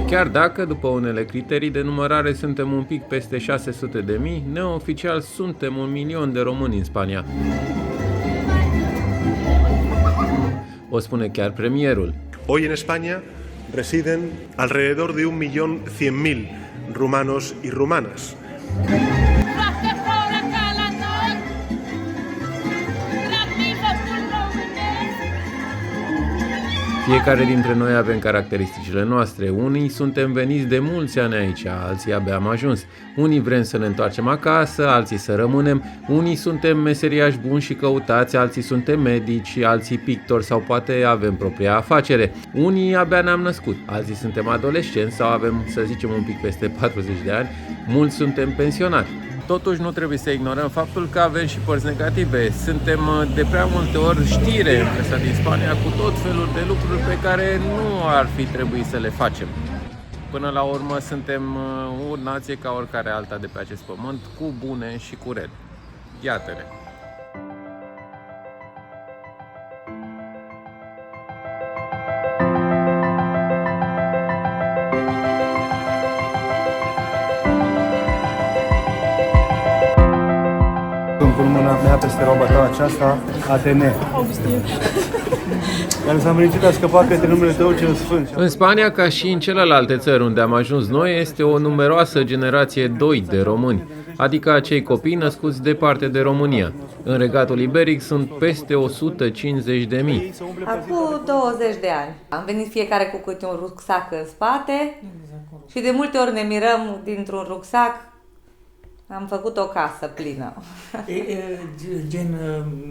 Chiar dacă, după unele criterii de numărare, suntem un pic peste 600.000, neoficial suntem 1.000.000 de români în Spania. O spune chiar premierul. Hoy en España residen alrededor de 1.100.000 rumanos y rumanas. Fiecare dintre noi avem caracteristicile noastre. Unii suntem veniți de mulți ani aici, alții abia am ajuns. Unii vrem să ne întoarcem acasă, alții să rămânem. Unii suntem meseriași buni și căutați, alții suntem medici, alții pictori sau poate avem propria afacere. Unii abia ne-am născut, alții suntem adolescenți sau avem, să zicem, un pic peste 40 de ani. Mulți suntem pensionari. Totuși nu trebuie să ignorăm faptul că avem și părți negative. Suntem de prea multe ori știre în presa din Spania cu tot felul de lucruri pe care nu ar fi trebuit să le facem. Până la urmă suntem o nație ca oricare alta de pe acest pământ, cu bune și cu rele. Iată-ne! Cu mâna mea peste roba ta aceasta, ATN. Care s-a îmbrăcit, a scăpat către numele Tău cel Sfânt. În Spania, ca și în celelalte țări unde am ajuns noi, este o numeroasă generație 2 de români, adică acei copii născuți departe de România. În Regatul Iberic sunt peste 150.000. Acum 20 de ani. Am venit fiecare cu câte un rucsac în spate și de multe ori ne mirăm dintr-un rucsac. Am făcut o casă plină. E gen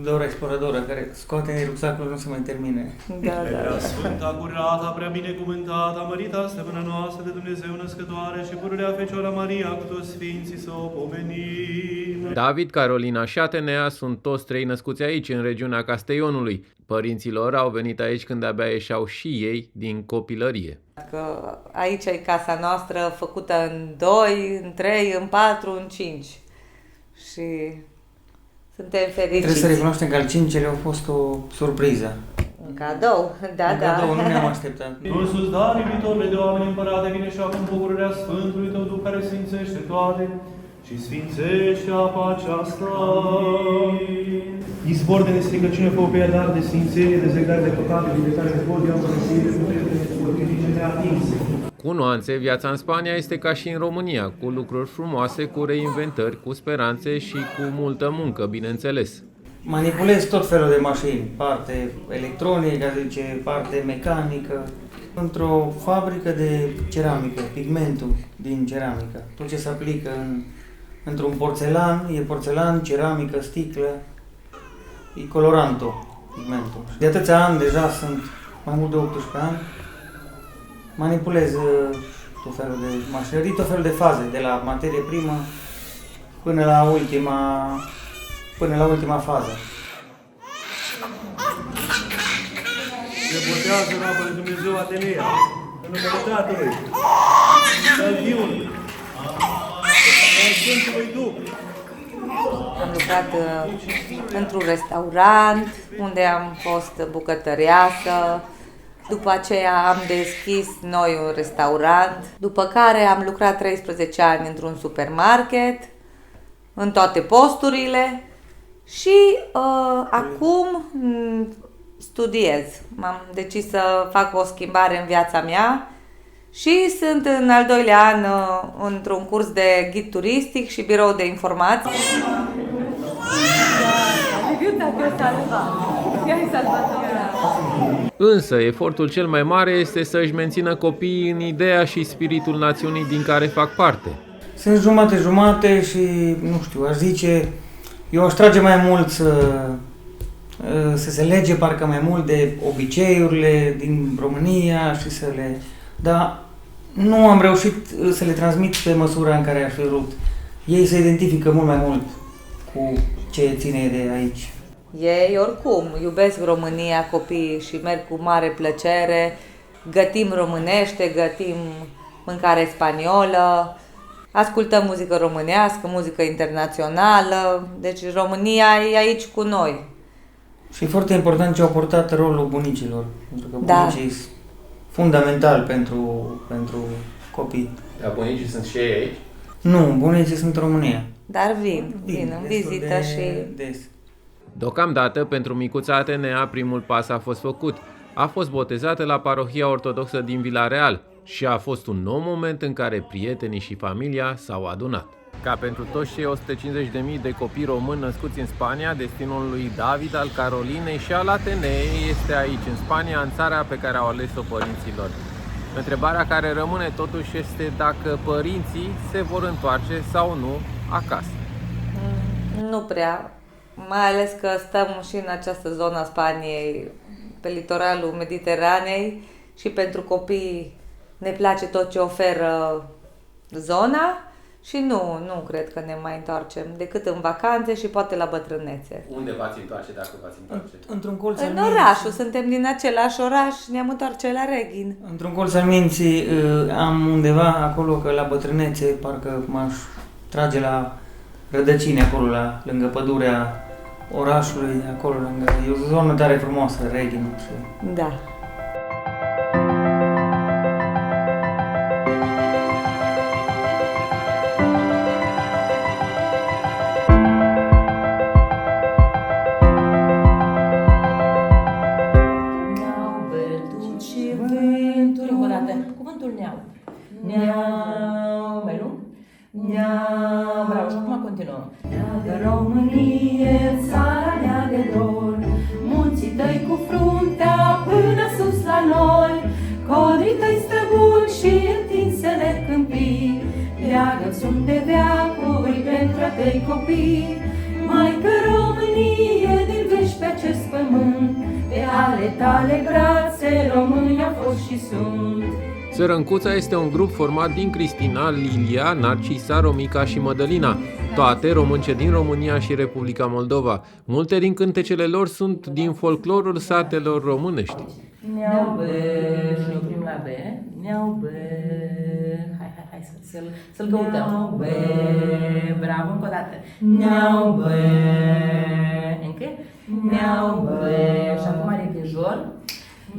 Dora Exploradora, care scoate rucsacul, nu se mai termine. Da, da. Sfânta, curată, prea binecuvântată, mărita stăpână noastră de Dumnezeu născătoare și pururea Fecioara Maria cu toți sfinții să o pomenim. David, Carolina și Atenea sunt toți trei născuți aici, în regiunea Castellonului. Părinții lor au venit aici când abia ieșeau și ei din copilărie. Că aici e casa noastră făcută în 2, în 3, în 4, în 5. Și suntem fericiți. Trebuie să recunoaștem că al cincilea a fost o surpriză. Un cadou, da, Un da. cadou, nu ne-am așteptat. Domnul sus, dar iubitorule de oameni împărate, vine și acum bucuria Sfântului Tău Duh care sfințește toate și sfințește apa aceasta. Izvor de nestricăciune, fă pe ea dar de sfințenie, de zegare de păcate, vindecare de boli, am părăsire, de neatinse. Cu nuanțe, viața în Spania este ca și în România, cu lucruri frumoase, cu reinventări, cu speranțe și cu multă muncă, bineînțeles. Manipulez tot felul de mașini, parte electronică, zice, parte mecanică. Într-o fabrică de ceramică, pigmentul din ceramică. Tot ce se aplică într-un porțelan, e porțelan, ceramică, sticlă, e colorantul, pigmentul. De atâția ani deja sunt mai mult de 18 ani. Manipulez tot felul de mașinării, tot felul de faze, de la materie primă până la ultima fază. Se botează în apă de Dumnezeu Atenea, în numele Tatălui, al Fiului, al Sfântului Duh. Am lucrat într-un restaurant unde am fost bucătăreasă. După aceea am deschis noi un restaurant, după care am lucrat 13 ani într-un supermarket, în toate posturile și acum studiez. M-am decis să fac o schimbare în viața mea și sunt în al doilea an într-un curs de ghid turistic și birou de informații. Însă, efortul cel mai mare este să-și mențină copiii în ideea și spiritul națiunii din care fac parte. Sunt jumate-jumate și, nu știu, aș zice, eu aș trage mai mult să se lege parcă mai mult de obiceiurile din România și să le... Dar nu am reușit să le transmit pe măsura în care aș fi vrut. Ei se identifică mult mai mult cu ce ține de aici. Ei oricum iubesc România, copiii, și merg cu mare plăcere, gătim românește, gătim mâncare spaniolă, ascultăm muzică românească, muzică internațională, deci România e aici cu noi. Și e foarte important ce au portat rolul bunicilor, pentru că bunicii sunt fundamental pentru copii. Dar bunicii sunt și ei aici? Nu, bunicii sunt în România. Dar vin în vizită și... Des. Deocamdată, pentru micuța Atenea, primul pas a fost făcut. A fost botezată la parohia ortodoxă din Villareal și a fost un nou moment în care prietenii și familia s-au adunat. Ca pentru toți cei 150.000 de copii români născuți în Spania, destinul lui David, al Carolinei și al Atenei este aici, în Spania, în țara pe care au ales-o părinților. Întrebarea care rămâne totuși este dacă părinții se vor întoarce sau nu acasă. Nu prea, mai ales că stăm și în această zonă a Spaniei, pe litoralul Mediteranei, și pentru copii ne place tot ce oferă zona și nu cred că ne mai întoarcem decât în vacanțe și poate la bătrânețe. Unde v-ați întoarce dacă v-ați întoarce? Într-un colț În orașul, suntem din același oraș, ne-am întoarce la Reghin. Într-un colț al minții am undeva acolo că la bătrânețe parcă m-aș trage la rădăcini acolo, lângă pădurea orașului, acolo lângă... E o zonă tare frumoasă, Reghin. Da. Cuvântul neau. Neau, mai lung? Neau, bravo, și acum continuăm. Neagă Românie, țara mea de dor, munții tăi cu fruntea până sus la noi, codrii tăi străbuni și întinsele câmpii, leagă-ți de veacuri pentru a tăi copii. Maică Românie, din vești pe acest pământ, pe ale tale brațe români au fost și sunt. Țărăncuța este un grup format din Cristina, Lilia, Narcisa, Romica și Mădălina, toate românce din România și Republica Moldova. Multe din cântecele lor sunt din folclorul satelor românești. Neau bă, și ne oprim la B. Neau bă, hai să-l căutăm. Neau bă, bravo, încă o dată. Neau bă, încă? Neau bă, și acum repejor.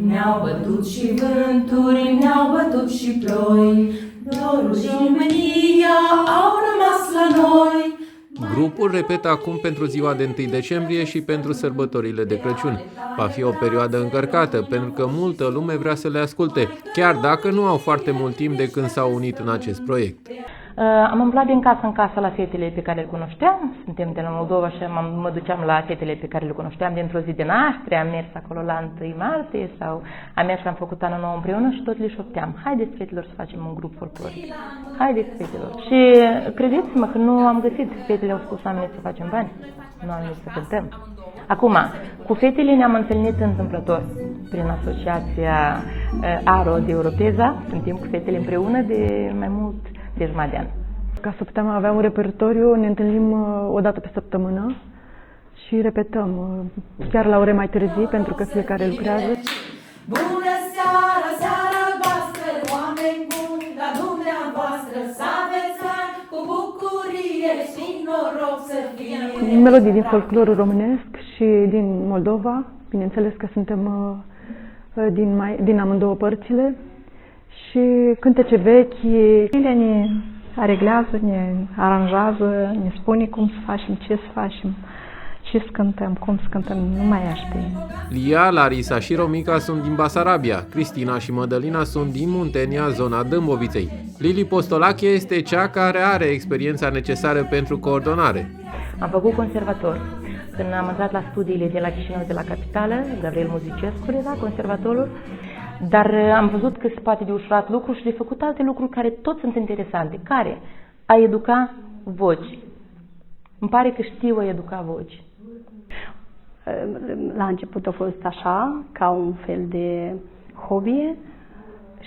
Ne-au bătut și vânturi, ne-au bătut și ploi, dorul și mânia au rămas la noi. Grupul repetă acum pentru ziua de 1 decembrie și pentru sărbătorile de Crăciun. Va fi o perioadă încărcată, pentru că multă lume vrea să le asculte, chiar dacă nu au foarte mult timp de când s-au unit în acest proiect. Am umblat din casă în casă la fetele pe care le cunoșteam. Suntem de la Moldova și mă duceam la fetele pe care le cunoșteam dintr-o zi de naștere. Am mers acolo la 1 martie sau am mers și am făcut anul nou împreună și tot le șopteam: haideți, fetelor, să facem un grup folcloric. Haideți, fetelor. Și credeți-mă că nu am găsit. Fetele au spus: am venit să facem bani, nu am venit să cântăm. Acum, cu fetele ne-am întâlnit întâmplător prin asociația ARO de Europeza. Suntem cu fetele împreună de mai mult de jumătate de an. Ca să putem avea un repertoriu, ne întâlnim o dată pe săptămână și repetăm, chiar la ore mai târzii, pentru că fiecare lucrează. Bună seara, seara albastră, oameni buni, la dumneavoastră, să aveți ani cu bucurie și noroc să fie. Melodii din folclorul românesc și din Moldova, bineînțeles că suntem din amândouă părțile, și cântece vechi. Ele ne areglează, ne aranjează, ne spune cum să facem, ce să facem, ce să cântăm, cum să cântăm, nu mai aștept. Lia, Larisa și Romica sunt din Basarabia, Cristina și Mădălina sunt din Muntenia, zona Dâmboviței. Lili Postolache este cea care are experiența necesară pentru coordonare. Am făcut conservator. Când am intrat la studiile de la Chișinău, de la capitală, Gabriel Muzicescu, da, conservatorul, dar am văzut că se poate de ușurat lucruri și de făcut alte lucruri care tot sunt interesante, care a educa voci. Îmi pare că știu a educa voci. La început a fost așa, ca un fel de hobby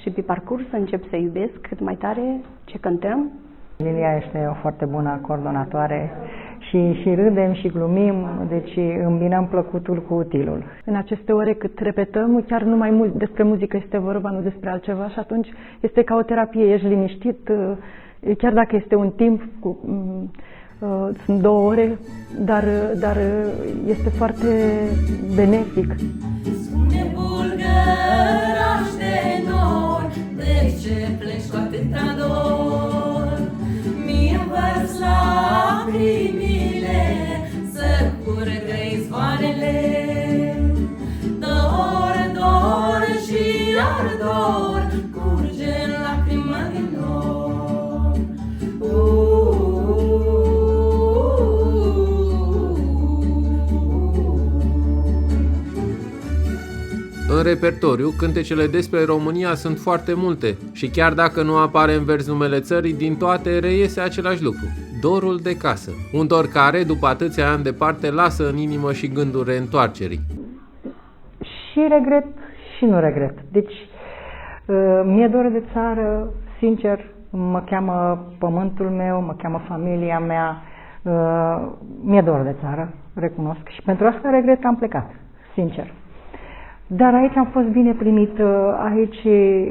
și pe parcurs încep să iubesc cât mai tare ce cântăm. Lilia este o foarte bună coordonatoare și râdem și glumim, deci îmbinăm plăcutul cu utilul. În aceste ore cât repetăm, chiar numai mult despre muzică este vorba, nu despre altceva, și atunci este ca o terapie, ești liniștit, chiar dacă este un timp, sunt 2 ore, dar este foarte benefic. Spune bulgăraș de noi. În repertoriu, cântecele despre România sunt foarte multe și chiar dacă nu apare în vers numele țării, din toate reiese același lucru. Dorul de casă. Un dor care, după atâția ani departe, lasă în inimă și gândul reîntoarcerii. Și regret și nu regret. Deci, mi-e dor de țară, sincer, mă cheamă pământul meu, mă cheamă familia mea, mi-e dor de țară, recunosc. Și pentru asta regret că am plecat, sincer. Dar aici am fost bine primit, aici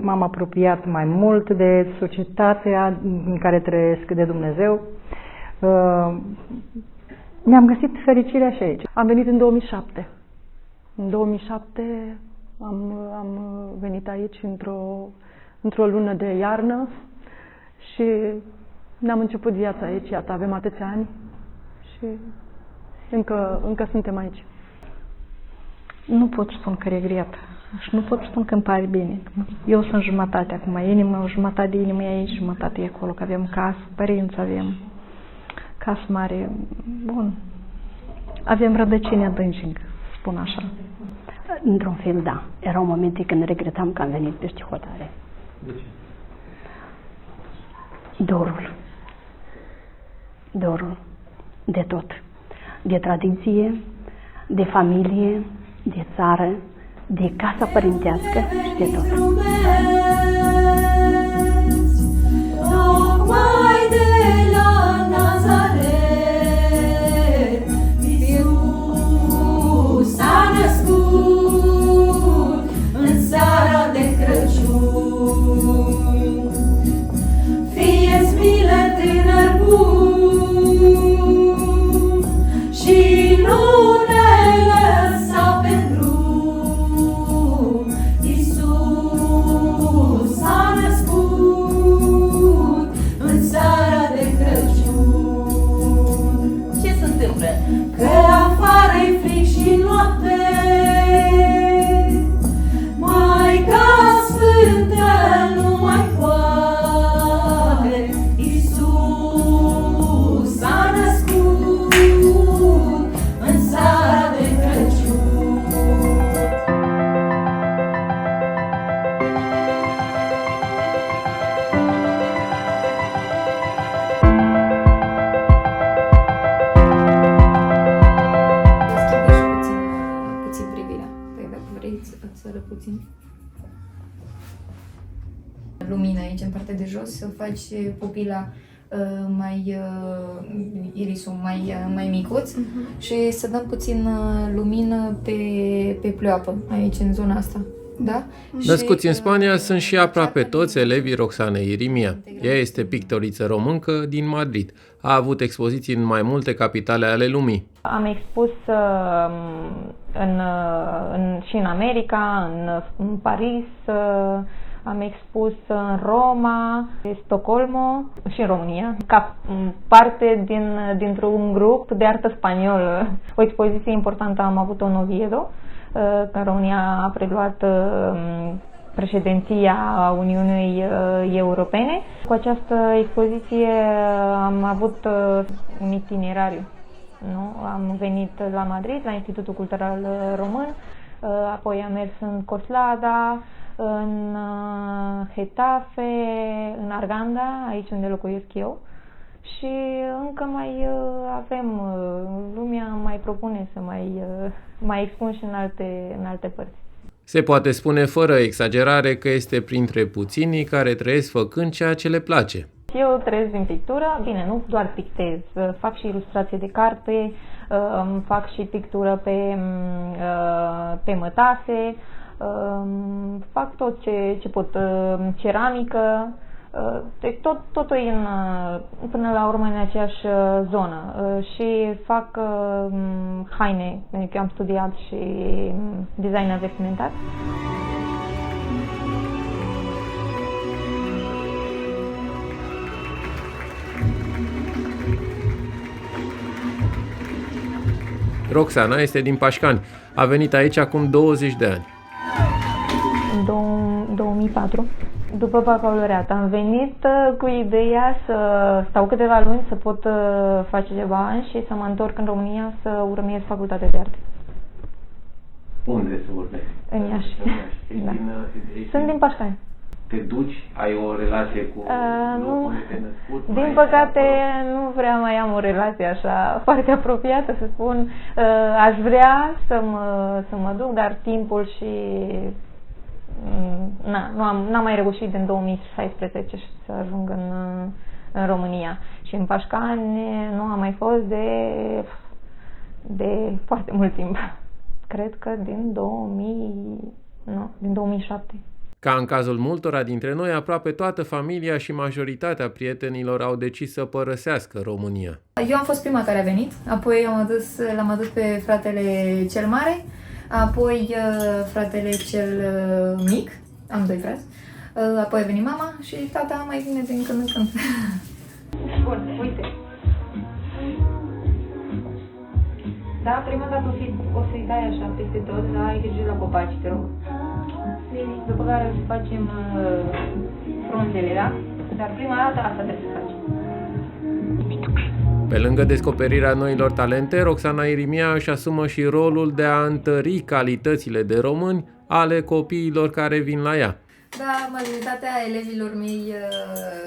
m-am apropiat mai mult de societatea în care trăiesc, de Dumnezeu. Mi-am găsit fericirea și aici. Am venit în 2007. În 2007 am venit aici într-o lună de iarnă și ne-am început viața aici. Iată, avem atâția ani și încă suntem aici. Nu pot spun că regret și nu pot spun că îmi pare bine. Eu sunt jumătate acum, jumătate de inimă e aici, jumătate e acolo, că avem casă, părinți avem, casă mare, bun. Avem rădăcini adânci, spun așa. Într-un fel, da. Erau momente când regretam că am venit peste hotare. De ce? Dorul de tot. De tradiție, de familie, de țară, de casa părintească și de tot. Tocmai de la Nazaret, Iisus s-a născut în seara de Crăciun. Fie-ți milă, tânăr bun, și nu ne lăsa pe drum. Iisus s-a născut în seara de Crăciun. Ce se întâmplă? Că afară-i frig și noapte, Maica Sfântă nu mai poate. Iisus s-a născut în seara de Crăciun. Puțin privirea. Păi dacă vrei, îți arăt puțin. Lumină aici, în partea de jos, să faci pupila irisul mai micuț și să dăm puțin lumină pe pleoapă, aici, în zona asta. Da? Născuți în Spania sunt și aproape toți elevii Roxanei Irimia. Ea este pictoriță româncă din Madrid. A avut expoziții în mai multe capitale ale lumii. Am expus și în America, în Paris, am expus în Roma, Stockholm și în România, ca parte dintr-un grup de artă spaniolă. O expoziție importantă am avut-o în Oviedo, că România a preluat președinția Uniunii Europene. Cu această expoziție am avut un itinerariu. Nu? Am venit la Madrid, la Institutul Cultural Român, apoi am mers în Coslada, în Getafe, în Arganda, aici unde locuiesc eu. Și încă mai avem, lumea mai propune să mai expun și în alte părți. Se poate spune fără exagerare că este printre puținii care trăiesc făcând ceea ce le place. Eu trăiesc din pictură, bine, nu doar pictez, fac și ilustrație de carte, fac și pictură pe mătase, fac tot ce pot, ceramică, deci totul e până la urmă în aceeași zonă și fac haine, pentru că am studiat și design vestimentar. Roxana este din Pașcani. A venit aici acum 20 de ani. În 2004, după bacalaureat, am venit cu ideea să stau câteva luni, să pot face ceva ani și să mă întorc în România să urmez facultatea de arte. Unde se vorbește? În Iași. Da. Sunt din Pașcani. Te duci? Ai o relație cu locul unde te-ai născut? Din păcate nu vreau mai am o relație așa foarte apropiată, să spun. Aș vrea să mă duc, dar timpul și n-am mai reușit din 2016 să ajung în România. Și în Pașcani nu am mai fost de foarte mult timp. Cred că din 2007. Ca în cazul multora dintre noi, aproape toată familia și majoritatea prietenilor au decis să părăsească România. Eu am fost prima care a venit, apoi l-am adus pe fratele cel mare, apoi fratele cel mic, am 2 frați, apoi a venit mama și tata mai vine din când în când. Bun, uite. Da, prima dată o să-i dai așa peste tot, da, ai grijă la copaci, te rog. După care o să facem frunzele, da? Dar prima dată asta trebuie să facem. Pe lângă descoperirea noilor talente, Roxana Irimia își asumă și rolul de a întări calitățile de români ale copiilor care vin la ea. Da, majoritatea elevilor mei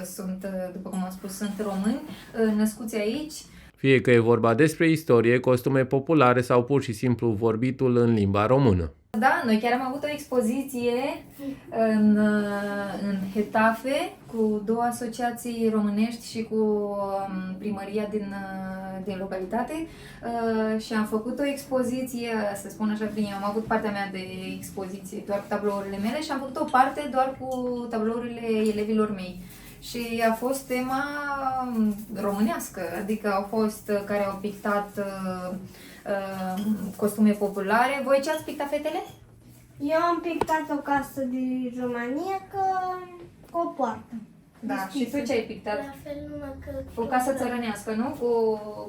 sunt, după cum am spus, sunt români, născuți aici. Fie că e vorba despre istorie, costume populare sau pur și simplu vorbitul în limba română. Da, noi chiar am avut o expoziție în Hetafe cu 2 asociații românești și cu primăria din localitate și am făcut o expoziție, să spun așa, am avut partea mea de expoziție doar cu tablourile mele și am făcut o parte doar cu tablourile elevilor mei. Și a fost tema românească, adică au fost care au pictat costume populare. Voi ce ați pictat, fetele? Eu am pictat o casă din România cu o poartă. Da, și tu ce ai pictat? La fel, numai că... O casă țărănească, nu?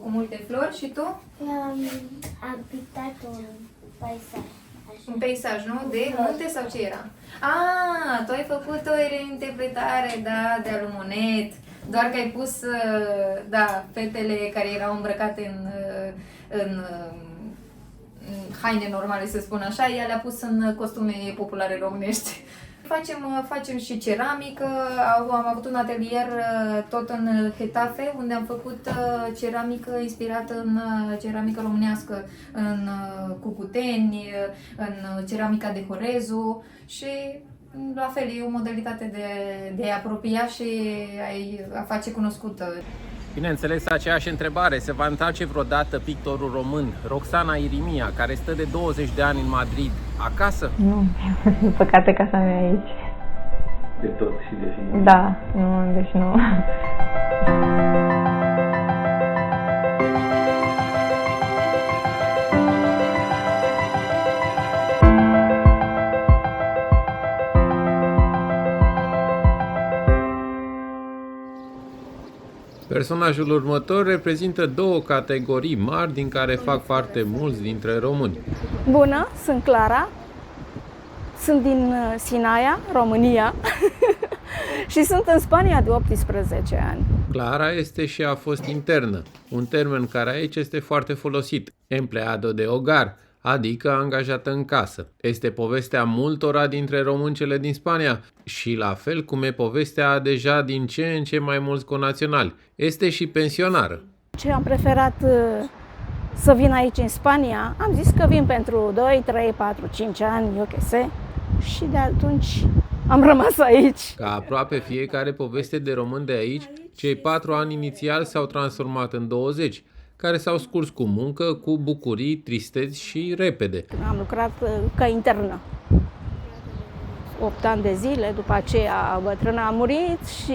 Cu multe flori și tu? Am pictat un peisaj. Un peisaj, nu? De munte sau ce era? Tu ai făcut o reinterpretare, da, de Alumunet. Doar că ai pus, da, fetele care erau îmbrăcate în haine normale, să spun așa, ea le-a pus în costume populare românești. Facem și ceramică, am avut un atelier tot în Hetafe, unde am făcut ceramică inspirată în ceramică românească, în cucuteni, în ceramica de Horezu și la fel e o modalitate de a apropia și a face cunoscută. Bineînțeles, aceeași întrebare, se va întoarce vreodată pictorul român Roxana Irimia, care stă de 20 de ani în Madrid, acasă? Nu, din păcate casa mea e aici. De tot și de fiecare? Da, nu, deci nu. Personajul următor reprezintă 2 categorii mari din care fac parte mulți dintre români. Bună, sunt Clara, sunt din Sinaia, România și sunt în Spania de 18 ani. Clara este și a fost internă, un termen care aici este foarte folosit, empleado de hogar, adică angajată în casă. Este povestea multora dintre româncele din Spania și la fel cum e povestea deja din ce în ce mai mulți conaționali. Este și pensionară. Ce am preferat să vin aici în Spania, am zis că vin pentru 2, 3, 4, 5 ani, eu ce sé, și de atunci am rămas aici. Ca aproape fiecare poveste de român de aici, cei 4 ani inițiali s-au transformat în 20, care s-au scurs cu muncă, cu bucurii, tristeți și repede. Am lucrat ca internă 8 ani de zile, după aceea bătrâna a murit și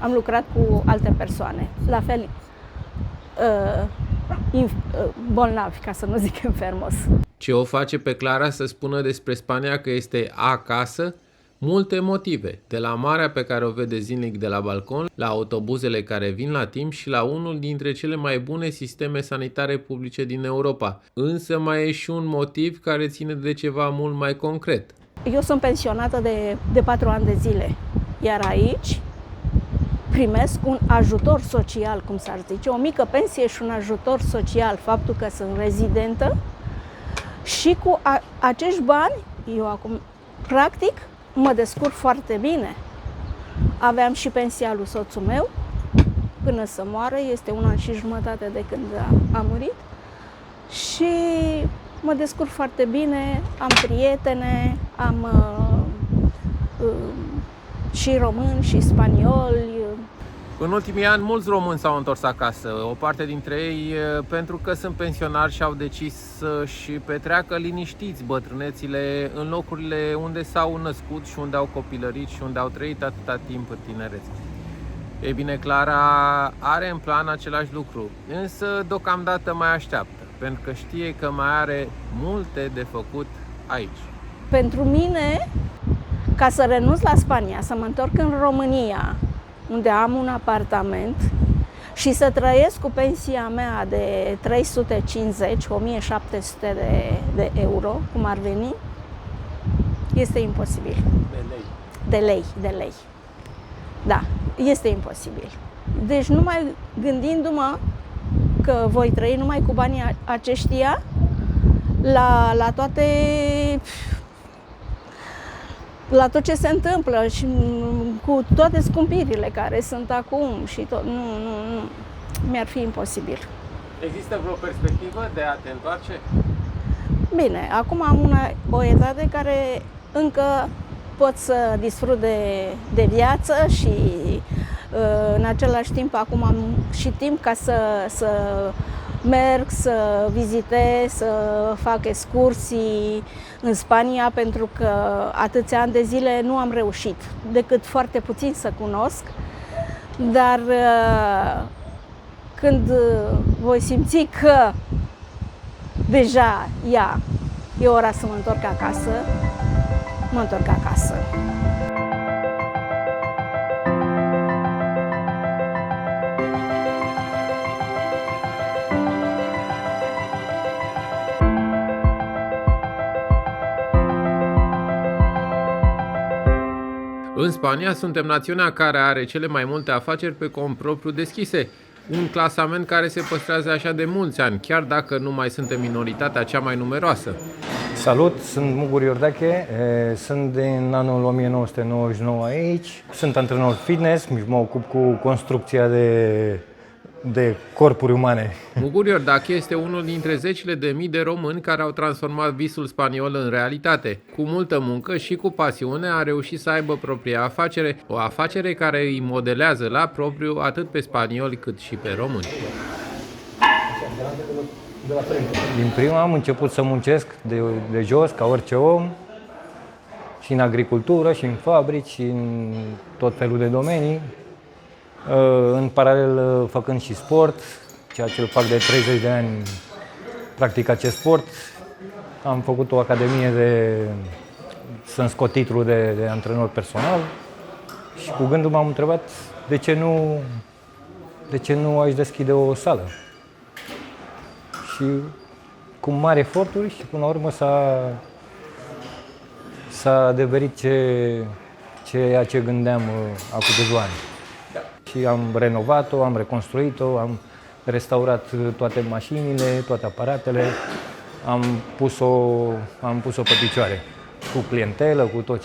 am lucrat cu alte persoane, la fel bolnavi, ca să nu zic enfermos. Ce o face pe Clara să spună despre Spania că este acasă? Multe motive, de la marea pe care o vede zilnic de la balcon, la autobuzele care vin la timp și la unul dintre cele mai bune sisteme sanitare publice din Europa. Însă mai e și un motiv care ține de ceva mult mai concret. Eu sunt pensionată de 4 ani de zile, iar aici primesc un ajutor social, cum s-ar zice, o mică pensie și un ajutor social, faptul că sunt rezidentă Și cu acești bani, eu acum, practic, mă descurc foarte bine. Aveam și pensia lui soțul meu, până să moară, este 1 an și jumătate de când a murit. Și mă descurc foarte bine, am prietene, am și români și spanioli. În ultimii ani, mulți români s-au întors acasă, o parte dintre ei pentru că sunt pensionari și au decis să-și petreacă liniștiți bătrânețile în locurile unde s-au născut și unde au copilărit și unde au trăit atâta timp în tinerețe. Ei bine, Clara are în plan același lucru, însă deocamdată mai așteaptă, pentru că știe că mai are multe de făcut aici. Pentru mine, ca să renunț la Spania, să mă întorc în România, unde am un apartament și să trăiesc cu pensia mea de 350, 1700 de euro, cum ar veni, este imposibil. De lei. Da, este imposibil. Deci numai gândindu-mă că voi trăi numai cu banii aceștia, la tot ce se întâmplă și cu toate scumpirile care sunt acum și tot, nu, mi-ar fi imposibil. Există vreo perspectivă de a te întoarce? Bine, acum am o etate care încă pot să disfrut de viață și în același timp acum am și timp ca să merg, să vizitez, să fac excursii în Spania, pentru că atâția ani de zile nu am reușit, decât foarte puțin să cunosc, dar când voi simți că deja e ora să mă întorc acasă, mă întorc acasă. În Spania suntem națiunea care are cele mai multe afaceri pe cont propriu deschise, un clasament care se păstrează așa de mulți ani, chiar dacă nu mai suntem minoritatea cea mai numeroasă. Salut, sunt Mugur Iordache, sunt din anul 1999 aici, sunt antrenor fitness, mă ocup cu construcția de corpuri umane. Mugur Iordache este unul dintre zecile de mii de români care au transformat visul spaniol în realitate. Cu multă muncă și cu pasiune a reușit să aibă propria afacere, o afacere care îi modelează la propriu atât pe spanioli cât și pe români. Din prima am început să muncesc de jos, ca orice om, și în agricultură, și în fabrici, și în tot felul de domenii. În paralel făcând și sport, ceea ce îl fac de 30 de ani, practic acest sport. Am făcut o academie să-mi scot titlul de antrenor personal și cu gândul m-am întrebat de ce nu aș deschide o sală. Și cu mari eforturi și până la urmă s-a adeverit ceea ce gândeam acum câțiva ani. Și am renovat-o, am reconstruit-o, am restaurat toate mașinile, toate aparatele, am pus-o pe picioare, cu clientelă, cu tot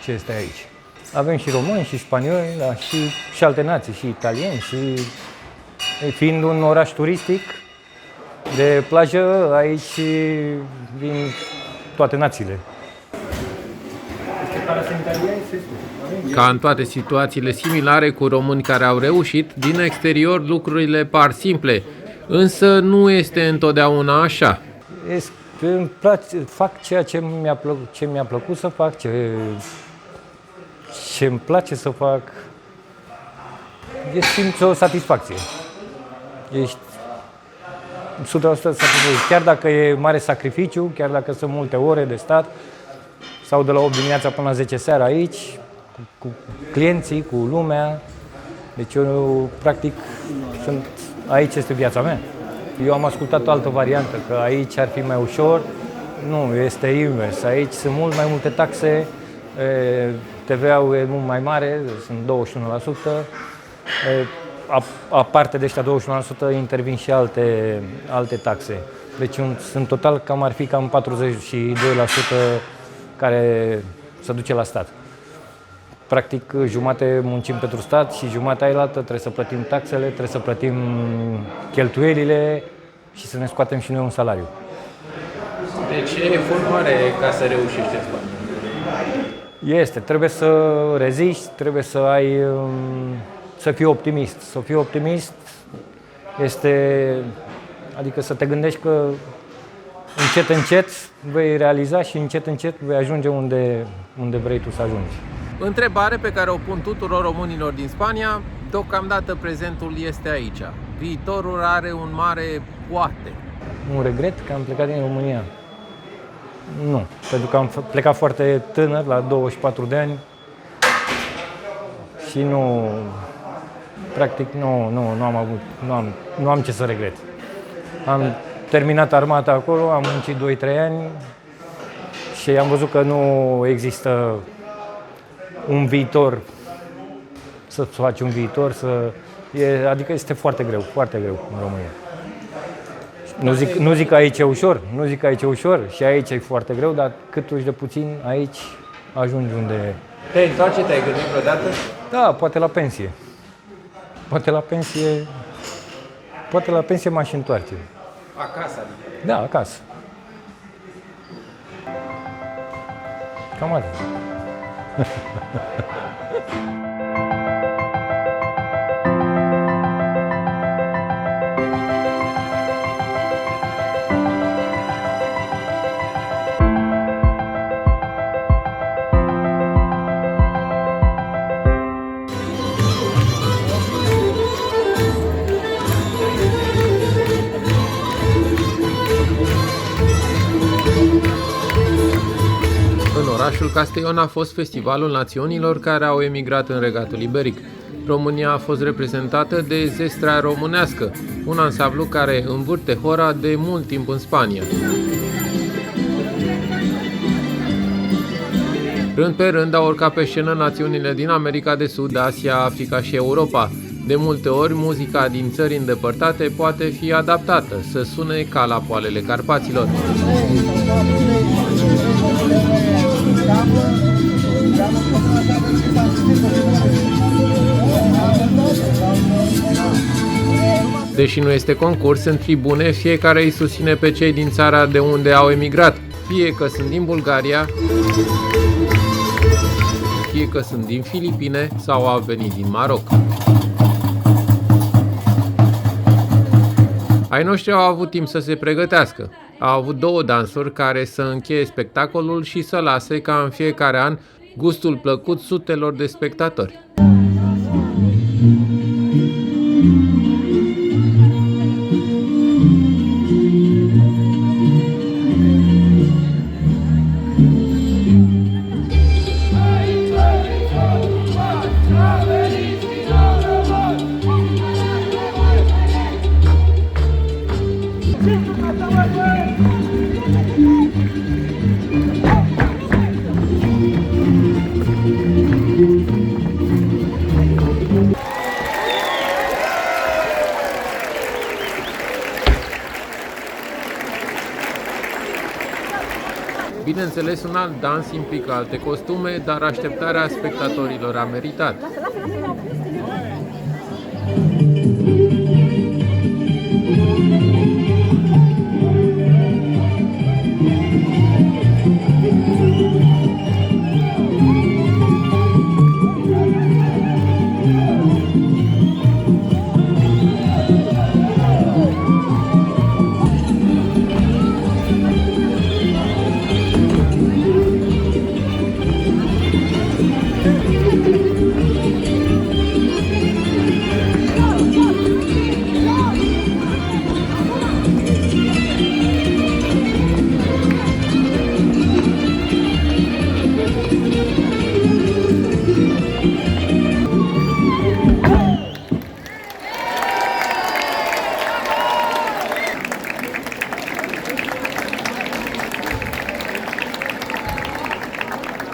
ce este aici. Avem și români, și spanioli, da, și alte nații, și italieni, și fiind un oraș turistic de plajă, aici vin toate națiile. Ca în toate situațiile similare cu români care au reușit, din exterior lucrurile par simple, însă nu este întotdeauna așa. Îmi place, fac ceea ce mi-a plăcut să fac, ce îmi place să fac. Simți o satisfacție. Ești 100% satisfăcut. Chiar dacă e mare sacrificiu, chiar dacă sunt multe ore de stat, sau de la 8 dimineața până la 10 seara aici, cu clienții, cu lumea. Deci eu, practic, aici este viața mea. Eu am ascultat o altă variantă, că aici ar fi mai ușor. Nu, este invers. Aici sunt mult mai multe taxe, TVA-ul e mult mai mare, sunt 21%. Aparte de ăștia 21% intervin și alte taxe. Deci sunt total cam ar fi cam 42% care se duce la stat. Practic, jumate muncim pentru stat și jumatea ailaltă trebuie să plătim taxele, trebuie să plătim cheltuielile și să ne scoatem și noi un salariu. De ce efort mare ca să reușești în Spania? Este, trebuie să reziști, trebuie să ai, să fii optimist. Să fii optimist este, adică să te gândești că încet, încet vei realiza și încet, încet vei ajunge unde vrei tu să ajungi. Întrebare pe care o pun tuturor românilor din Spania, deocamdată prezentul este aici. Viitorul are un mare poate. Un regret că am plecat din România? Nu, pentru că am plecat foarte tânăr, la 24 de ani și nu, practic nu am ce să regret. Am terminat armata acolo, am muncit 2-3 ani și am văzut că nu există un viitor, să faci un viitor, adică este foarte greu în România. Nu zic că aici e ușor, și aici e foarte greu, dar cât uși de puțin, aici ajungi unde... Te-ai întoarce, te-ai gândit vreodată? Da, poate la pensie. Poate la pensie m-aș întoarce. Acasă, adică? Da, acasă. Cam atât. Orașul Castellón a fost festivalul națiunilor care au emigrat în Regatul Iberic. România a fost reprezentată de Zestra Românească, un ansamblu care învârte hora de mult timp în Spania. Rând pe rând au urcat pe scenă națiunile din America de Sud, Asia, Africa și Europa. De multe ori, muzica din țări îndepărtate poate fi adaptată să sune ca la poalele Carpaților. Deși nu este concurs, în tribune fiecare îi susține pe cei din țara de unde au emigrat, fie că sunt din Bulgaria, fie că sunt din Filipine sau au venit din Maroc. Ai noștri au avut timp să se pregătească. Au avut 2 dansuri care să încheie spectacolul și să lase, ca în fiecare an, gustul plăcut sutelor de spectatori. Bineînțeles, un alt dans implică alte costume, dar așteptarea spectatorilor a meritat.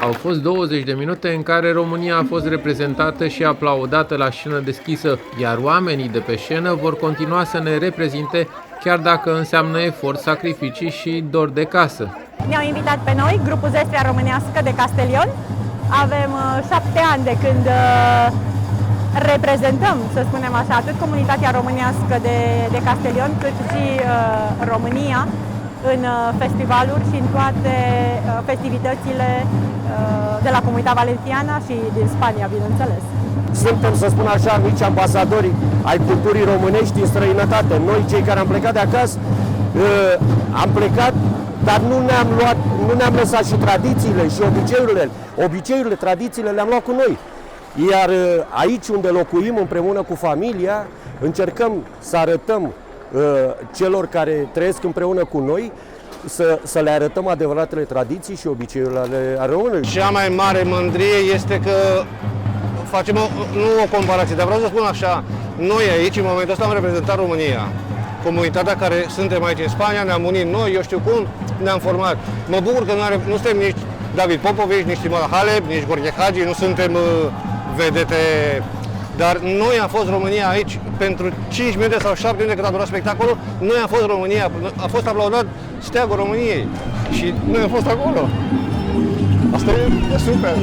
Au fost 20 de minute în care România a fost reprezentată și aplaudată la scenă deschisă, iar oamenii de pe scenă vor continua să ne reprezinte, chiar dacă înseamnă efort, sacrificii și dor de casă. Ne-au invitat pe noi, grupul Zestrea Românească de Castelion. Avem 7 ani de când reprezentăm, să spunem așa, atât comunitatea românească de Castelion, cât și România în festivaluri și în toate festivitățile de la Comunitatea Valenciană și din Spania, bineînțeles. Suntem, să spun așa, mici ambasadori ai culturii românești în străinătate. Noi, cei care am plecat de acasă, am plecat, dar nu ne-am lăsat și tradițiile și obiceiurile, tradițiile le-am luat cu noi. Iar aici unde locuim împreună cu familia, încercăm să arătăm celor care trăiesc împreună cu noi, să le arătăm adevăratele tradiții și obiceiurile ale românilor. Cea mai mare mândrie este că facem nu o comparație, dar vreau să spun așa, noi aici în momentul ăsta am reprezentat România. Comunitatea care suntem aici în Spania, ne-am unit noi, eu știu cum, ne-am format. Mă bucur că nu suntem nici David Popovici, nici Timur Halep, nici Gheorghe Hagi, nu suntem vedete. Dar noi am fost România aici pentru 5 minute sau 7 minute cât a durat spectacolul, noi am fost România, a fost aplaudat steagul României și noi am fost acolo. Asta e super!